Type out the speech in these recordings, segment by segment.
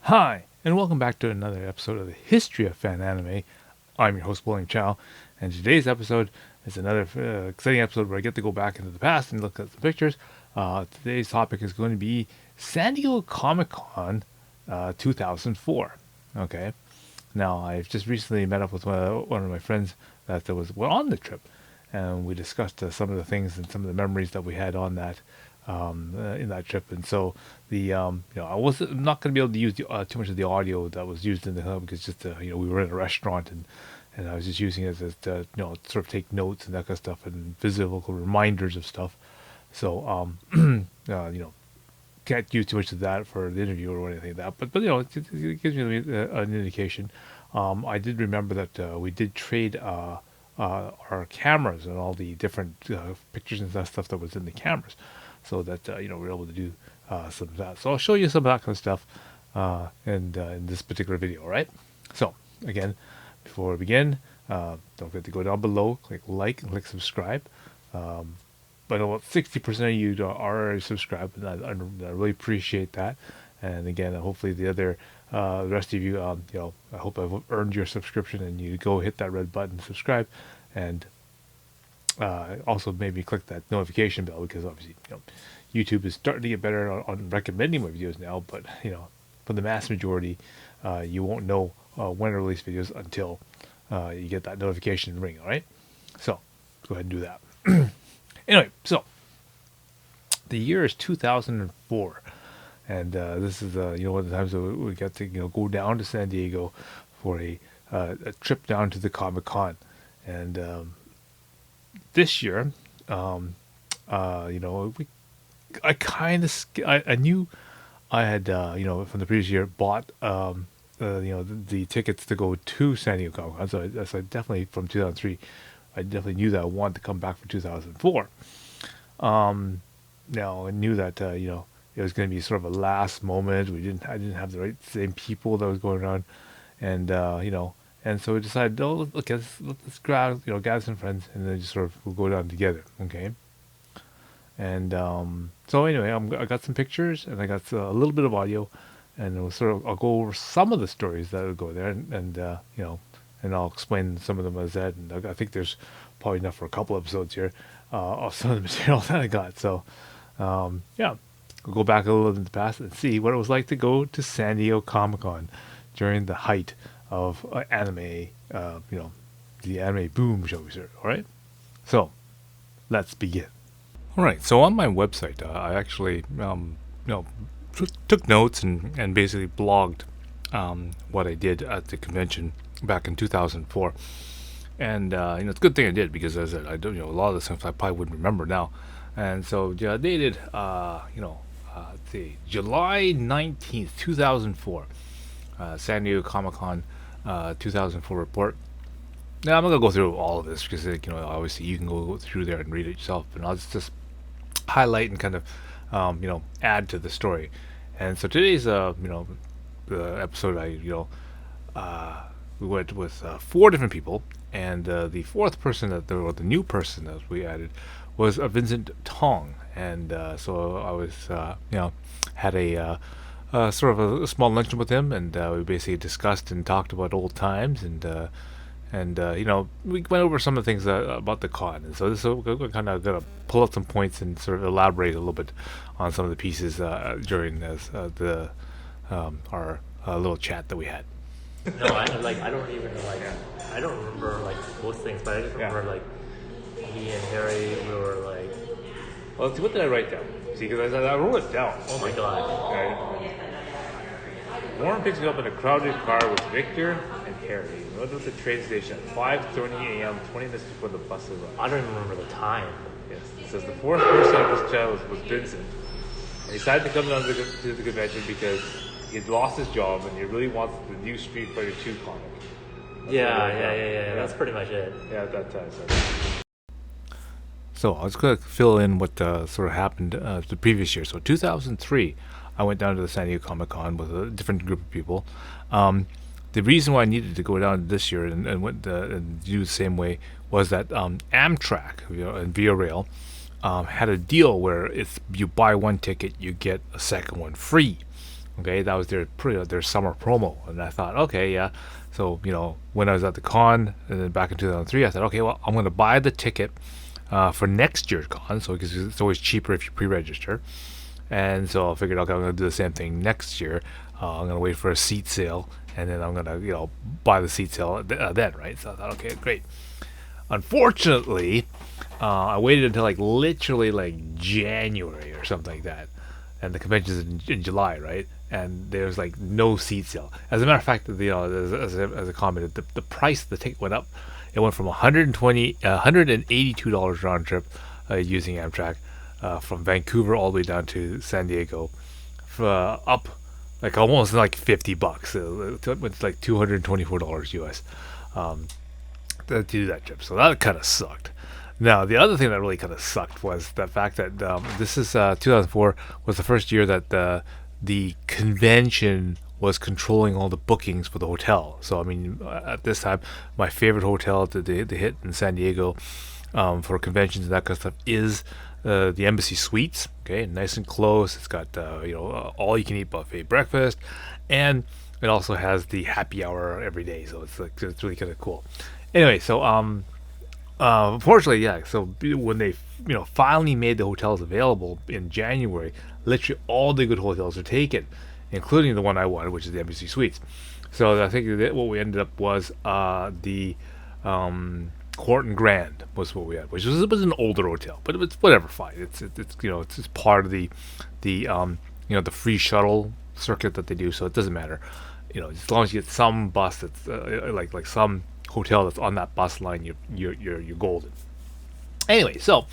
Hi, and welcome back to another episode of the History of Fan Anime. I'm your host, William Chow, and today's episode is another exciting episode where I get to go back into the past and look at the pictures. Today's topic is going to be San Diego Comic Con 2004. Okay, now I've just recently met up with one of my friends that were on the trip, and we discussed some of the things and some of the memories that we had on that in that trip. And so I was not going to be able to use too much of the audio that was used in the hub because just we were in a restaurant and I was just using it as to sort of take notes and that kind of stuff and physical reminders of stuff. So can't use too much of that for the interview or anything like that. But it gives me an indication. I did remember that we did trade our cameras and all the different pictures and stuff that was in the cameras, so that we're able to do some of that. So I'll show you some of that kind of stuff in this particular video. All right. So again, before we begin, don't forget to go down below, click like, and click subscribe. But about 60% of you are already subscribed, and I really appreciate that. And again, hopefully the rest of you, I hope I've earned your subscription, and you go hit that red button, subscribe, and also maybe click that notification bell, because obviously YouTube is starting to get better on recommending my videos now. But for the mass majority, you won't know when I release videos until you get that notification ring. All right, so go ahead and do that. Anyway, so the year is 2004, and this is one of the times that we get to go down to San Diego for a trip down to the Comic Con. And this year, I knew I had from the previous year bought the tickets to go to San Diego Comic Con. So I definitely, from 2003, I definitely knew that I wanted to come back for 2004. Now I knew that it was going to be sort of a last moment. I didn't have the same people that was going around, and and so we decided, oh, look, let's gather some friends, and then just sort of we'll go down together, okay? And so anyway, I got some pictures, and I got a little bit of audio, and I'll go over some of the stories that will go there, and and I'll explain some of them as that. And I think there's probably enough for a couple episodes here of some of the material that I got. So we'll go back a little in the past and see what it was like to go to San Diego Comic Con during the height of anime, the anime boom, shall we say. All right, so let's begin. All right, so on my website, I actually took notes and basically blogged what I did at the convention back in 2004. And it's a good thing I did, because as I don't a lot of the stuff I probably wouldn't remember now. And so dated the July 19th 2004, San Diego Comic Con 2004 report. Now I'm not gonna go through all of this because obviously you can go through there and read it yourself, but I'll just highlight and kind of add to the story. And so today's the episode, we went with 4 different people, and the fourth person or the new person that we added was Vincent Tong. And so I was had a sort of a small luncheon with him, and we basically discussed and talked about old times, and we went over some of the things about the con. And so we're kind of gonna pull out some points and sort of elaborate a little bit on some of the pieces during our little chat that we had. No, I don't even I don't remember most things, but I just remember me and Harry, we were Well, see, what did I write down? See, because I wrote it down. oh my god. Okay. Warren picks me up in a crowded car with Victor and Harry. We went to the train station at 5:30 a.m., 20 minutes before the bus arrived. I don't even remember the time. Yes, it says the fourth person of this chat was Vincent. And he decided to come down to the convention because he had lost his job and he really wants the new Street Fighter 2 comic. Yeah. That's pretty much it. Yeah, at that time. So I was going to fill in what sort of happened the previous year. So 2003, I went down to the San Diego Comic Con with a different group of people. The reason why I needed to go down this year and do the same way was that Amtrak, and Via Rail, had a deal where if you buy one ticket, you get a second one free. Okay, that was their summer promo, and I thought, okay, yeah. So when I was at the con, and then back in 2003, I said, okay, well, I'm going to buy the ticket for next year's con, so because it's always cheaper if you pre-register. And so I figured, okay, I'm going to do the same thing next year. I'm going to wait for a seat sale, and then I'm going to buy the seat sale then, right? So I thought, okay, great. Unfortunately, I waited until like literally like January or something like that, and the convention's in July, right? And there's like no seat sale. As a matter of fact, as a comment, the price of the ticket went up. It went from $182 round trip using Amtrak from Vancouver all the way down to San Diego, up like almost like $50. It's like $224 US to do that trip. So that kind of sucked. Now, the other thing that really kind of sucked was the fact that this is 2004 was the first year that the convention was controlling all the bookings for the hotel. So, I mean, at this time, my favorite hotel to hit in San Diego for conventions and that kind of stuff is the Embassy Suites. Okay, nice and close. It's got all you can eat buffet breakfast, and it also has the happy hour every day. So it's really kind of cool. Anyway, so unfortunately, yeah. So when they finally made the hotels available in January, literally all the good hotels are taken, including the one I wanted, which is the Embassy Suites. So I think that what we ended up was the Horton Grand was what we had, which was an older hotel, but it's whatever, fine. It's part of the free shuttle circuit that they do, so it doesn't matter. As long as you get some bus that's like some hotel that's on that bus line, you're golden. Anyway, so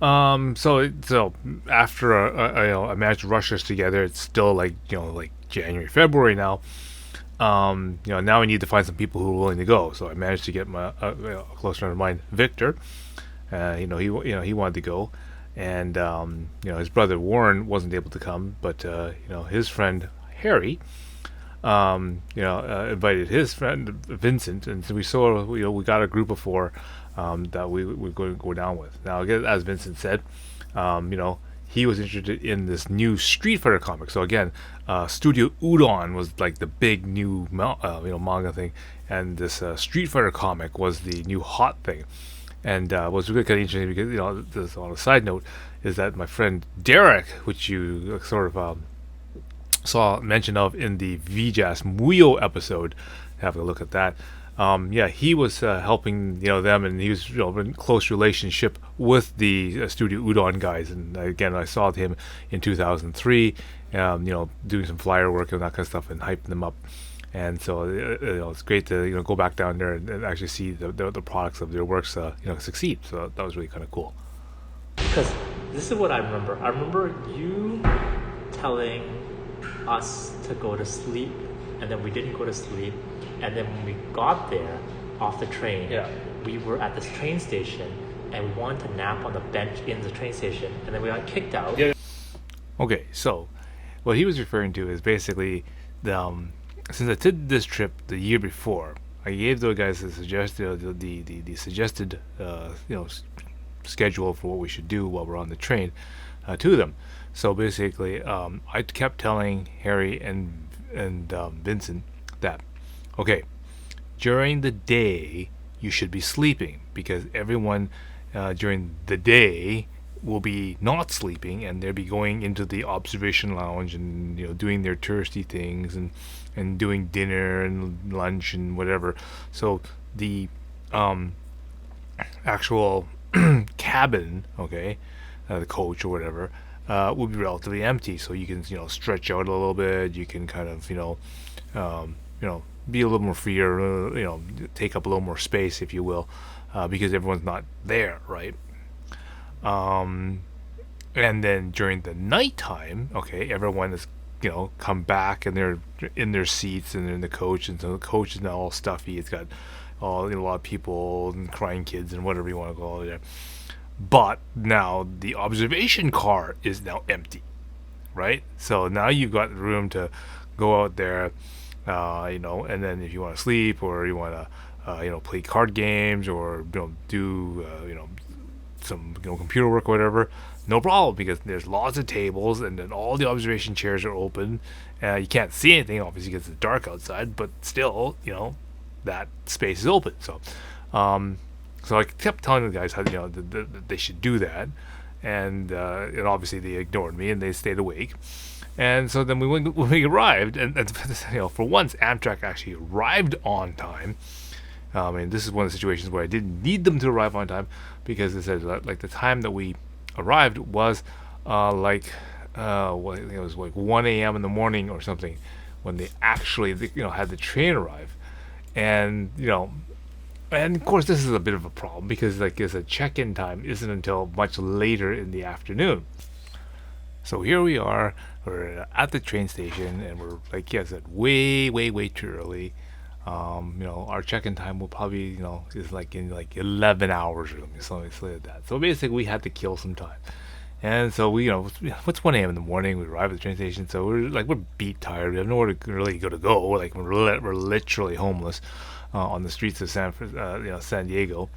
after I managed to rush us together, it's still like January, February now. Now I need to find some people who are willing to go. So I managed to get my a close friend of mine, Victor. He wanted to go, and his brother Warren wasn't able to come, but his friend Harry, invited his friend Vincent, and so we got a group of four that we're going to go down with. Now, again, as Vincent said, he was interested in this new Street Fighter comic. So again, Studio Udon was like the big new manga thing, and this Street Fighter comic was the new hot thing. And what's really kind of interesting, because this, on a side note, is that my friend Derek, which you sort of saw mention of in the VJAS Muyo episode, have a look at that. He was helping them, and he was in close relationship with the Studio Udon guys. And again, I saw him in 2003, doing some flyer work and that kind of stuff, and hyping them up. And so it's great to go back down there and actually see the products of their works succeed. So that was really kind of cool. Because this is what I remember. I remember you telling us to go to sleep, and then we didn't go to sleep. And then when we got there off the train, we were at this train station, and we wanted to nap on the bench in the train station, and then we got kicked out. Yeah. Okay, so what he was referring to is basically since I did this trip the year before, I gave those guys the suggested schedule for what we should do while we're on the train to them. So basically, I kept telling Harry and Vincent that, okay, during the day you should be sleeping, because everyone during the day will be not sleeping, and they'll be going into the observation lounge and doing their touristy things and doing dinner and lunch and whatever. So the actual cabin, okay, the coach or whatever, will be relatively empty, so you can stretch out a little bit. You can kind of be a little more freer, take up a little more space, if you will, because everyone's not there, right? And then during the nighttime, okay, everyone is come back, and they're in their seats and they're in the coach, and so the coach is now all stuffy. It's got a lot of people and crying kids and whatever you want to call it there. But now the observation car is now empty, right? So now you've got room to go out there, and then if you want to sleep, or you want to play card games, or do some computer work or whatever, no problem, because there's lots of tables and then all the observation chairs are open. You can't see anything obviously because it's dark outside, but still, that space is open. So I kept telling the guys how that they should do that, and obviously they ignored me and they stayed awake. And so then when we arrived, and for once Amtrak actually arrived on time. And this is one of the situations where I didn't need them to arrive on time, because they said like the time that we arrived was I think it was like 1 a.m. in the morning or something when they actually had the train arrive. And of course this is a bit of a problem because like I said, check-in time isn't until much later in the afternoon. So here we are, we're at the train station, and we're like, yes, at way, way, way too early. Our check-in time will probably, is like in like 11 hours or something like that. So basically, we had to kill some time. And so we, what's 1 a.m. in the morning? We arrive at the train station, so we're beat tired. We have nowhere to really go. Like we're literally homeless on the streets of San Diego.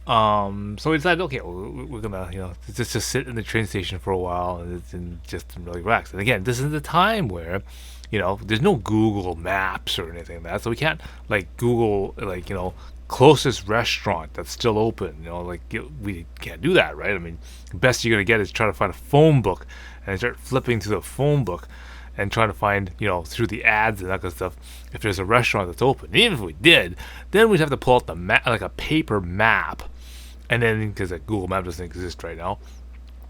So we decided, okay, we're gonna, just sit in the train station for a while and just really relax. And again, this is the time where, there's no Google Maps or anything like that, so we can't like Google closest restaurant that's still open. We can't do that, right? I mean, the best you're gonna get is try to find a phone book and start flipping through the phone book and trying to find, through the ads and that kind of stuff, if there's a restaurant that's open. And even if we did, then we'd have to pull out the map, like a paper map. And then, because Google Map doesn't exist right now,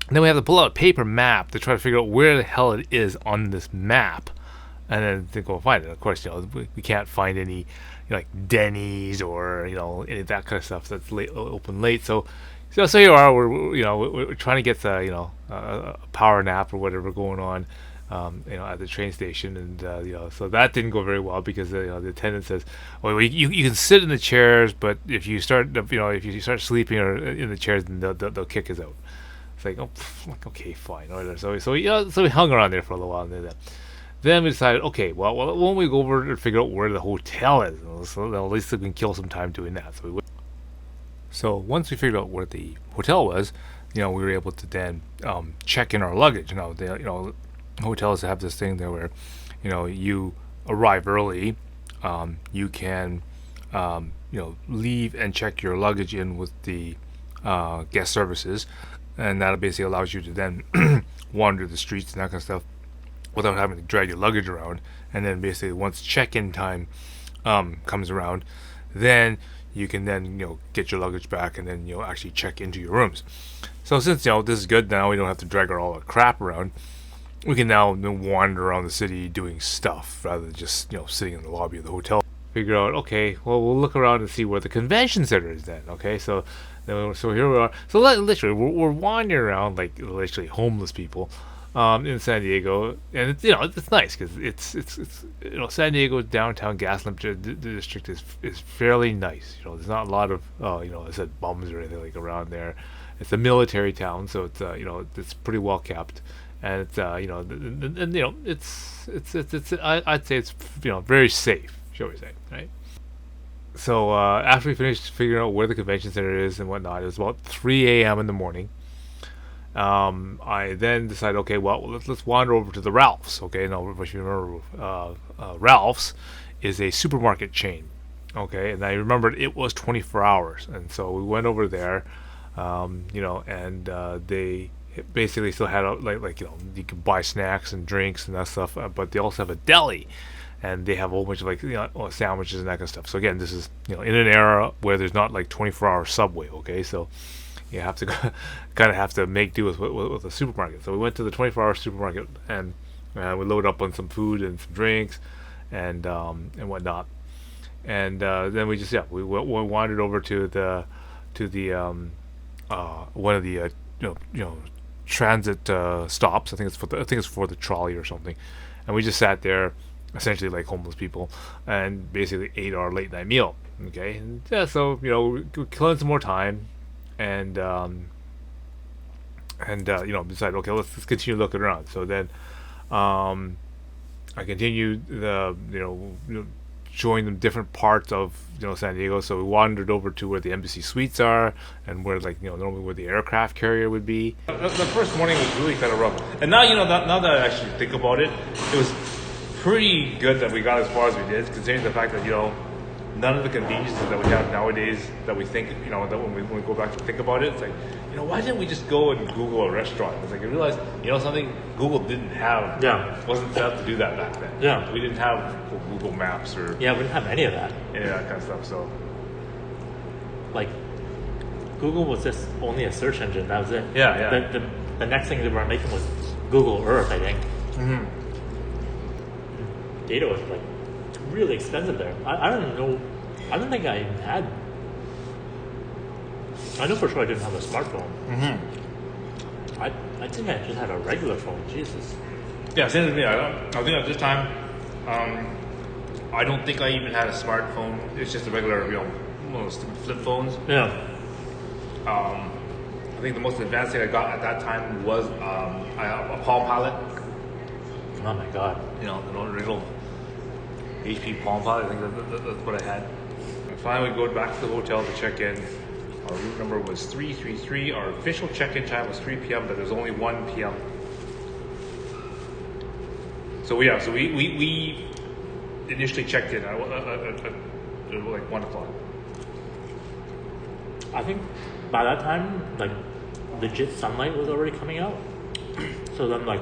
and then we have to pull out a paper map to try to figure out where the hell it is on this map, and then to go find it. Of course, we can't find any like Denny's or any of that kind of stuff that's open late. So here we are. We're trying to get a power nap or whatever going on. At the train station, and so that didn't go very well because the attendant says, "Well, you can sit in the chairs, but if you start sleeping or in the chairs, then they'll kick us out." It's like, okay, fine, whatever. So we hung around there for a little while, and then we decided, okay, well, why don't we go over and figure out where the hotel is? So at least we can kill some time doing that. So once we figured out where the hotel was, we were able to then check in our luggage. Hotels have this thing there where, you arrive early, you can, leave and check your luggage in with the guest services, and that basically allows you to then wander the streets and that kind of stuff without having to drag your luggage around. And then basically once check-in time comes around, then you can then get your luggage back and then actually check into your rooms. So since this is good, now we don't have to drag all our crap around. We can now wander around the city doing stuff rather than just sitting in the lobby of the hotel. Figure out, okay, well, we'll look around and see where the convention center is then. Okay, so here we are. So literally we're wandering around like literally homeless people in San Diego, and it's nice because it's San Diego downtown Gaslamp district is fairly nice. There's not a lot of I said bums or anything like around there. It's a military town, so it's it's pretty well kept. And it's I'd say it's very safe, shall we say, right? So after we finished figuring out where the convention center is and whatnot, it was about 3 a.m. in the morning. I then decided, okay, well, let's wander over to the Ralph's. Okay, now if you remember, Ralph's is a supermarket chain. Okay, and I remembered it was 24 hours, and so we went over there, and they basically still had you can buy snacks and drinks and that stuff, but they also have a deli, and they have a whole bunch of sandwiches and that kind of stuff. So again, this is in an era where there's not like 24-hour Subway. Okay, so you have to kind of have to make do with a supermarket. So we went to the 24-hour supermarket and we loaded up on some food and some drinks and whatnot, and then we just we wandered over to the one of the transit stops. I think it's for the trolley or something, and we just sat there, essentially like homeless people, and basically ate our late night meal. Okay, and so we killed some more time, and decided, okay, let's continue looking around. So then I continued the showing them different parts of San Diego. So we wandered over to where the embassy suites are, and where normally where the aircraft carrier would be. The first morning was really kind of rough, and now now that I actually think about it, it was pretty good that we got as far as we did, considering the fact that none of the conveniences that we have nowadays that we think that when we go back to think about it, it's like why didn't we just go and Google a restaurant? It's like I realized something Google didn't have. Yeah. Wasn't set up to do that back then. Yeah. We didn't have Google Maps or we didn't have any of that. any of that kind of stuff. So like Google was just only a search engine. That was it. Yeah. The next thing they were making was Google Earth, I think. Mm-hmm. Data was like really expensive there. I don't know. I don't think I even had. I know for sure I didn't have a smartphone. Mm-hmm. I think I just had a regular phone. Jesus. Yeah, same as me. I think at this time, I don't think I even had a smartphone. It's just a regular, one of those stupid flip phones. Yeah. I think the most advanced thing I got at that time was a Palm Pilot. Oh my god. An original HP Palm Pilot. I think that's what I had. And finally, we go back to the hotel to check in. Our room number was 333. Our official check-in time was 3 p.m., but there's only 1 p.m. So we initially checked in at like 1 o'clock. I think by that time, like, legit sunlight was already coming out. So then, like,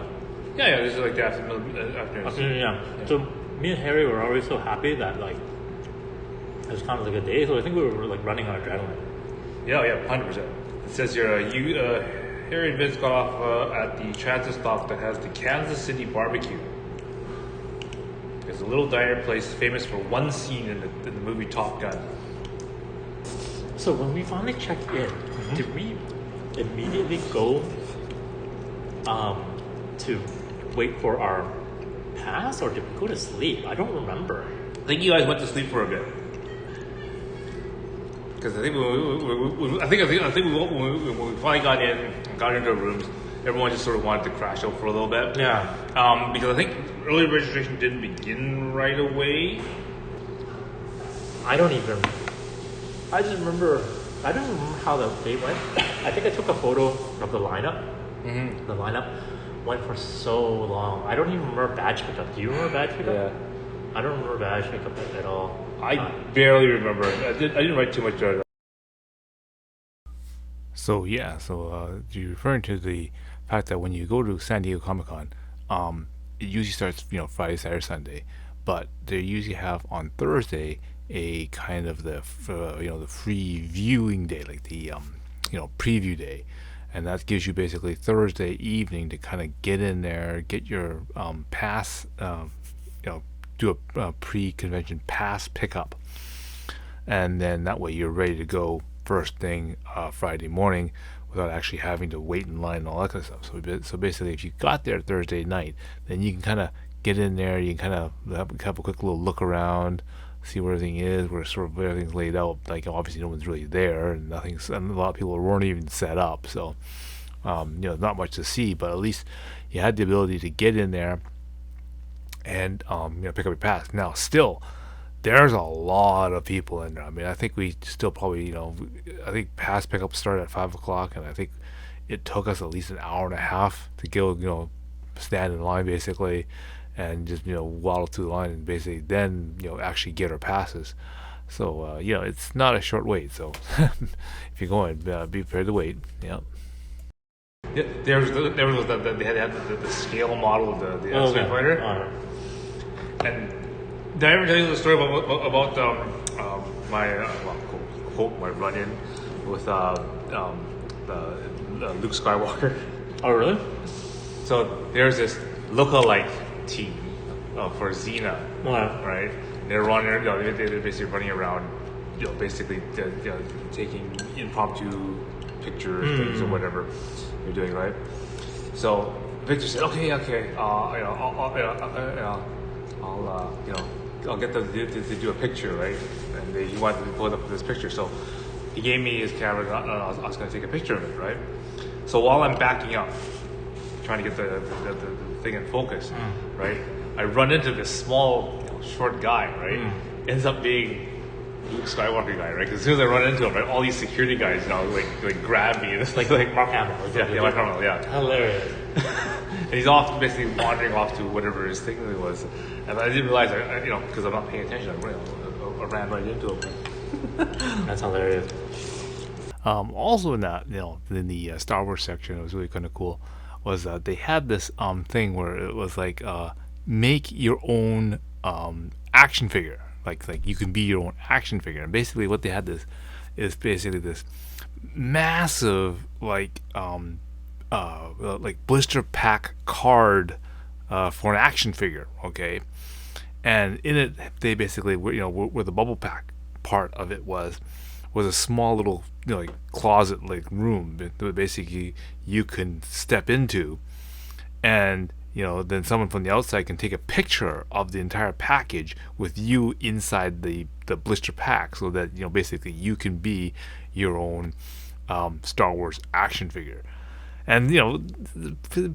Yeah, this is like the afternoon. yeah. So me and Harry were already so happy that like it was kind of like a day. So I think we were like running on adrenaline. Yeah, 100%. It says here, Harry and Vince got off at the transit stop that has the Kansas City barbecue. It's a little diner place famous for one scene in the movie Top Gun. So when we finally checked in, did we immediately go to wait for our pass, or did we go to sleep? I don't remember. I think you guys went to sleep for a bit. Because I think when we finally got into our rooms, everyone just sort of wanted to crash out for a little bit. Yeah. Because I think early registration didn't begin right away. I don't remember how the day went. I think I took a photo of the lineup. Mm-hmm. The lineup went for so long. I don't even remember badge pickup. Do you remember badge pickup? Yeah. I don't remember badge pickup at all. I barely remember. I didn't write too much down. So you're referring to the fact that when you go to San Diego Comic Con, it usually starts Friday, Saturday, Sunday, but they usually have on Thursday a kind of the free viewing day, like the preview day, and that gives you basically Thursday evening to kind of get in there, get your pass, do a pre-convention pass pickup, and then that way you're ready to go first thing Friday morning without actually having to wait in line and all that kind of stuff. So basically, if you got there Thursday night, then you can kind of get in there, you can kind of have a quick little look around, see where everything is, where sort of everything's laid out. Like obviously no one's really there, and a lot of people weren't even set up, so not much to see. But at least you had the ability to get in there and pick up your pass. Now still, there's a lot of people in there. I mean, I think we still probably I think pass pickup started at 5 o'clock, and I think it took us at least an hour and a half to go stand in line basically, and just waddle through the line and basically then actually get our passes. So it's not a short wait. So if you're going, be prepared to wait. Yeah. There was they had the scale model of the X-Wing fighter. And did I ever tell you the story about my my run-in with Luke Skywalker? Oh really? So there's this lookalike team for Xena, right? They're running, they're basically running around, basically taking impromptu pictures, things or whatever you're doing, right? So Victor said, okay, I'll get them to do a picture, right? And he wanted to pull up this picture, so he gave me his camera, and I was going to take a picture of it, right? So while I'm backing up, trying to get the thing in focus, right? I run into this small, short guy, right? ends up being Luke Skywalker guy, right? Because as soon as I run into him, right, all these security guys, like grab me. And it's like Mark Hamill. yeah, Mark Hamill, yeah. Hilarious. And he's off, basically wandering off to whatever his thing was. And I didn't realize, because I'm not paying attention, I ran right into him. That's hilarious. Also in that, in the Star Wars section, it was really kind of cool. Was that they had this thing where it was like make your own action figure, like you can be your own action figure, and basically what they had this is basically this massive like blister pack card for an action figure, okay, and in it they basically where the bubble pack part of it was a small little like closet like room that basically you can step into, and then someone from the outside can take a picture of the entire package with you inside the blister pack, so that basically you can be your own Star Wars action figure. And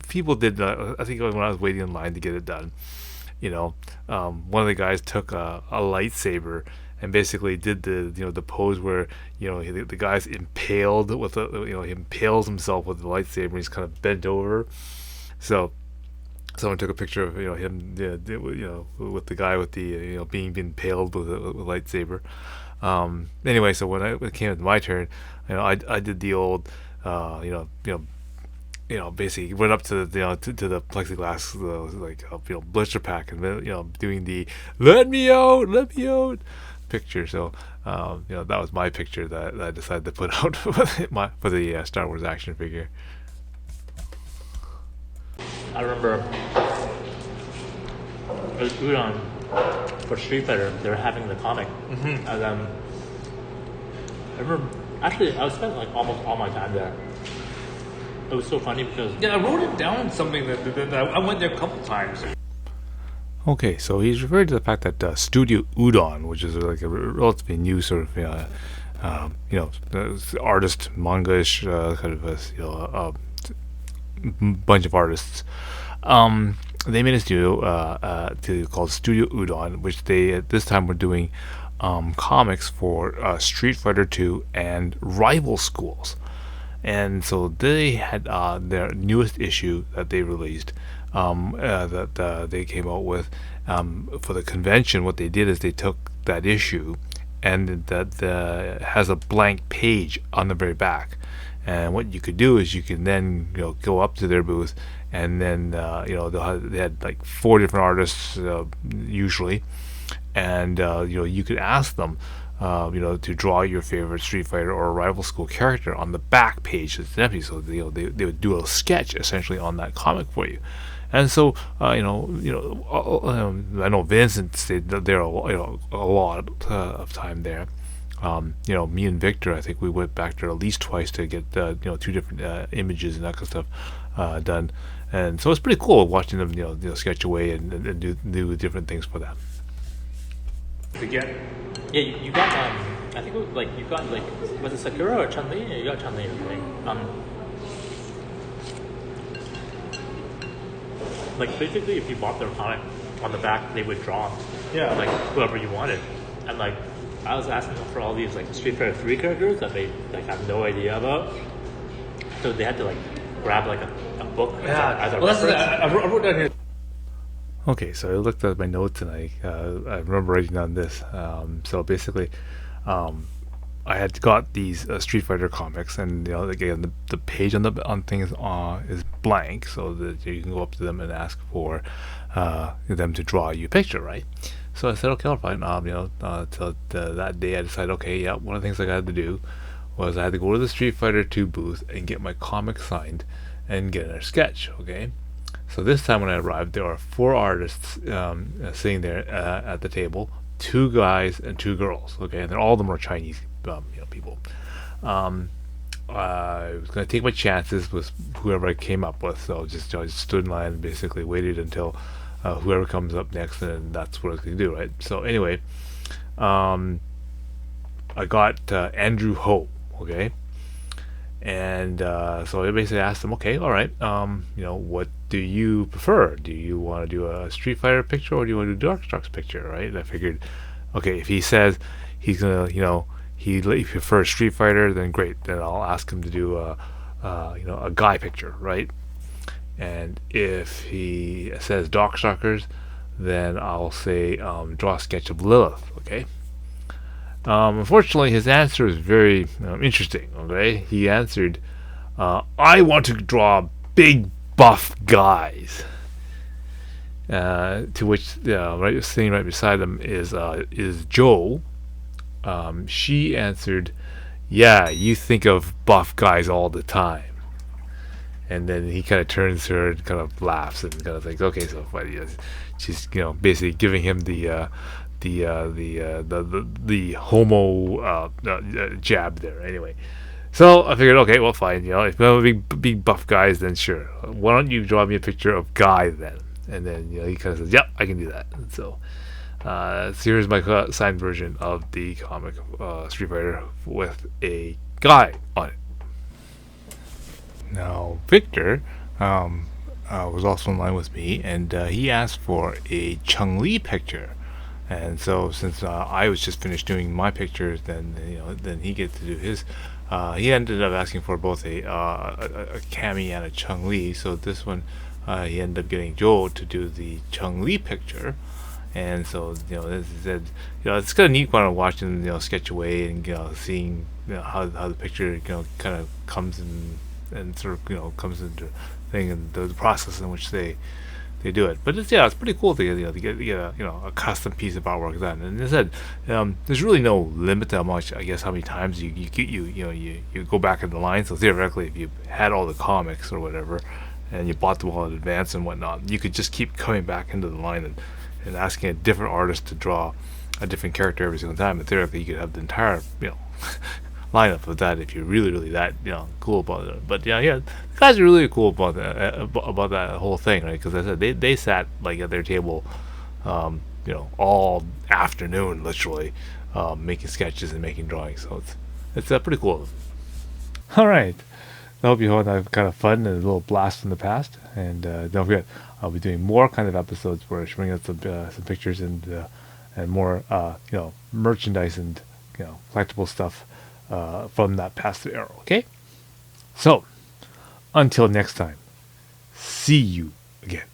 people did. I think when I was waiting in line to get it done, one of the guys took a lightsaber and basically did the pose where the guy's impaled with he impales himself with the lightsaber, and he's kind of bent over. So someone took a picture of him with the guy with the being impaled with a lightsaber. Anyway, so when it came to my turn, I did the old basically went up to the to the plexiglass blister pack, and then doing the let me out picture. So that was my picture that I decided to put out for the Star Wars action figure. I remember it was Udon for Street Fighter. They were having the comic, and I remember actually I spent like almost all my time there. It was so funny because I wrote it down something that I went there a couple times. Okay, so he's referring to the fact that Studio Udon, which is like a relatively new sort of artist manga-ish kind of a bunch of artists. They made a studio called Studio Udon, which they at this time were doing comics for Street Fighter 2 and rival schools. And so they had their newest issue that they released that they came out with for the convention. What they did is they took that issue, and that has a blank page on the very back. And what you could do is you can then go up to their booth, and then they had like 4 different artists usually, and you could ask them to draw your favorite Street Fighter or rival school character on the back page. It's empty, so they would do a sketch essentially on that comic for you. And so I know Vincent stayed there a lot of time there. Me and Victor, I think we went back there at least twice to get 2 different images and that kind of stuff done. And so it's pretty cool watching them sketch away and do different things for them. Yeah, you got I think it was, you got was it Sakura or Chun-Li? Yeah, you got Chun-Li, I think. Basically, if you bought their comic, on the back they would draw whoever you wanted, and I was asking them for all these Street Fighter 3 characters that they have no idea about, so they had to grab a book as a reference. I wrote down here. Okay, so I looked at my notes and I remember writing down this. So basically, I had got these Street Fighter comics, and again the page on things is blank, so that you can go up to them and ask for them to draw you a picture, right? So I said, okay, all fine. Till that day I decided, okay, yeah, one of the things I had to do was I had to go to the Street Fighter 2 booth and get my comic signed and get a sketch, okay? So this time when I arrived, there are 4 artists sitting there at the table, 2 guys and 2 girls. Okay, and all of them are Chinese people. I was going to take my chances with whoever I came up with, so I just stood in line and basically waited until whoever comes up next, and that's what I was going to do, right? So anyway, I got Andrew Ho, okay? And so I basically asked them, okay, all right, what do you prefer? Do you want to do a Street Fighter picture, or do you want to do a Dark Strux picture, right? And I figured Okay, if he says he's gonna, he prefers Street Fighter, then great. Then I'll ask him to do a guy picture, right? And if he says Darkstalkers, then I'll say draw a sketch of Lilith. Okay. Unfortunately, his answer is very interesting. Okay, he answered, "I want to draw big buff guys." To which, right sitting right beside him is Joe. She answered, "Yeah, you think of buff guys all the time." And then he kind of turns to her and kind of laughs and kind of thinks, "Okay, so funny." She's basically giving him the homo jab there. Anyway, so I figured, okay, well, fine. If you have big buff guys, then sure. Why don't you draw me a picture of Guy then? And then he kind of says, "Yep, I can do that." And so here's my signed version of the comic Street Fighter with a guy on it. Now, Victor was also in line with me, and he asked for a Chung Li picture. And so, since I was just finished doing my pictures, then he gets to do his. He ended up asking for both a Cammy and a Chung Li. So this one, he ended up getting Joe to do the Chung Li picture. And so, as I said, it's kind of neat when I'm watching, sketch away and seeing how the picture kind of comes in and sort of comes into thing and the process in which they do it. But it's pretty cool to get a custom piece of artwork done. And as I said, there's really no limit to how much, I guess, how many times you go back in the line. So theoretically, if you had all the comics or whatever, and you bought them all in advance and whatnot, you could just keep coming back into the line and asking a different artist to draw a different character every single time. And theoretically, you could have the entire lineup of that if you're really that cool about it. But the guys are really cool about that whole thing, right? Because I said they sat like at their table, all afternoon literally, making sketches and making drawings. So it's pretty cool. All right. I hope you had kind of fun and a little blast from the past. And don't forget, I'll be doing more kind of episodes where I bring out some pictures and more merchandise and collectible stuff from that past era. Okay, so until next time, see you again.